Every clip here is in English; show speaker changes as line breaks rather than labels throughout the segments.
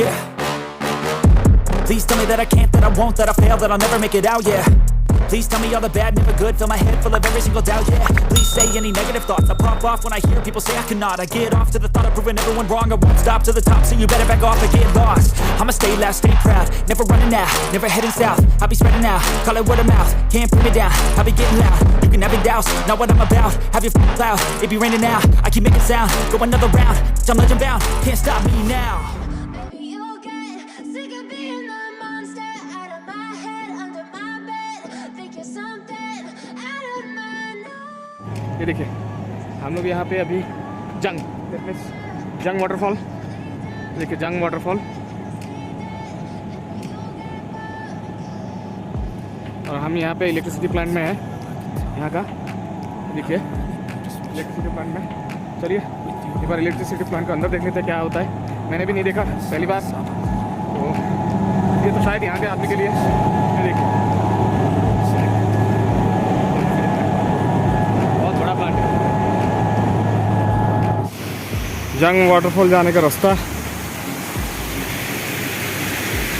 yeah. Please tell me that I can't, that I won't, that I fail, that I'll never make it out, yeah. Please tell me all the bad, never good, fill my head full of every single doubt, yeah. Please say any negative thoughts, I pop off when I hear people say I cannot. I get off to the thought of proving everyone wrong, I won't stop to the top, so you better back off and get lost. I'ma stay loud, stay proud, never running out, never heading south. I'll be spreading out, call it word of mouth, can't put me down, I'll be getting loud. You can have it douse, not what I'm about, have your cloud, it be raining now. I keep making sound, go another round, I'm legend bound, can't stop me now.
ये देखिए हम लोग यहाँ पे अभी जंग waterfall, देखिए जंग वाटरफॉल, और हम यहाँ पे इलेक्ट्रिसिटी प्लांट में हैं, यहाँ का देखिए इलेक्ट्रिसिटी प्लांट में। चलिए एक बार इलेक्ट्रिसिटी प्लांट को अंदर देख लेते हैं क्या होता है, मैंने भी नहीं देखा पहली बार, तो ये तो शायद यहाँ के आदमी के लिए। ये देखिए जंग वाटरफॉल जाने का रास्ता,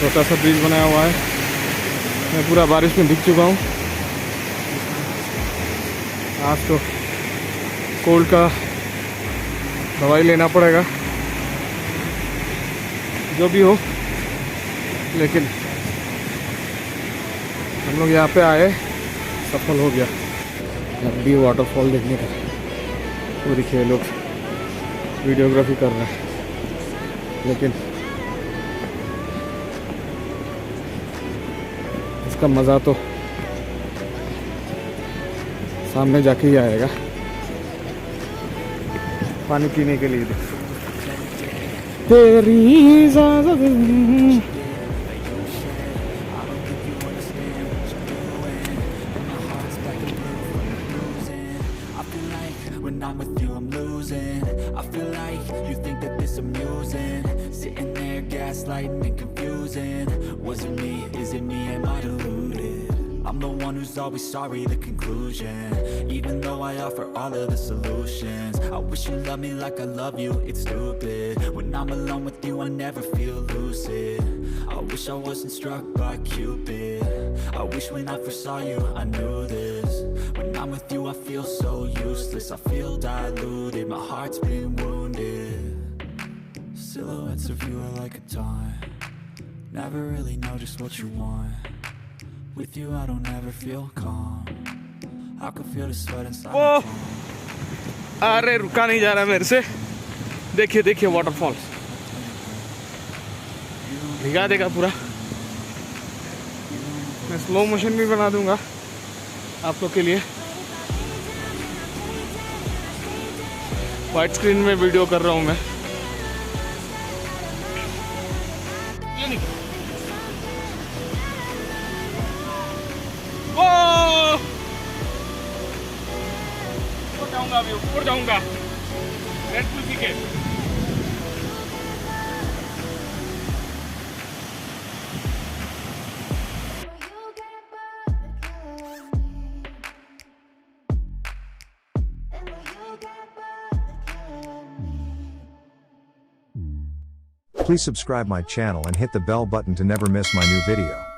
छोटा सा ब्रिज बनाया हुआ है। मैं पूरा बारिश में भीग चुका हूँ। आज तो कोल्ड का दवाई लेना पड़ेगा, जो भी हो, लेकिन हम लोग यहाँ पे आए, सफल हो गया। लंबी वाटरफॉल देखने का, वो देखिए लोग वीडियोग्राफी कर रहे हैं, लेकिन इसका मज़ा तो सामने जाके ही आएगा। पानी पीने के लिए तेरी
When I'm with you, I'm losing. I feel like you think that this amusing. Sitting there, gaslighting and confusing. Was it me? Is it me? Am I deluded? I'm the one who's always sorry, the conclusion. Even though I offer all of the solutions, I wish you loved me like I love you, it's stupid. When I'm alone with you, I never feel lucid. I wish I wasn't struck by Cupid. I wish when I first saw you, I knew this. When I'm with you, I feel so useless. I feel diluted, my heart's been wounded. Silhouettes of you are like a taunt. Never really know just what you want. With you, I don't ever feel calm. I can feel the sweat inside my palm.
अरे रुका नहीं जा रहा मेरे से। देखिए देखिए waterfalls भिगा देगा पूरा। मैं स्लो मोशन भी बना दूंगा आप लोग के लिए। वाइट स्क्रीन में वीडियो कर रहा हूँ मैं। ऊपर जाऊंगा, अभी ऊपर जाऊंगा। रेड फुल के
Please subscribe my channel and hit the bell button to never miss my new video.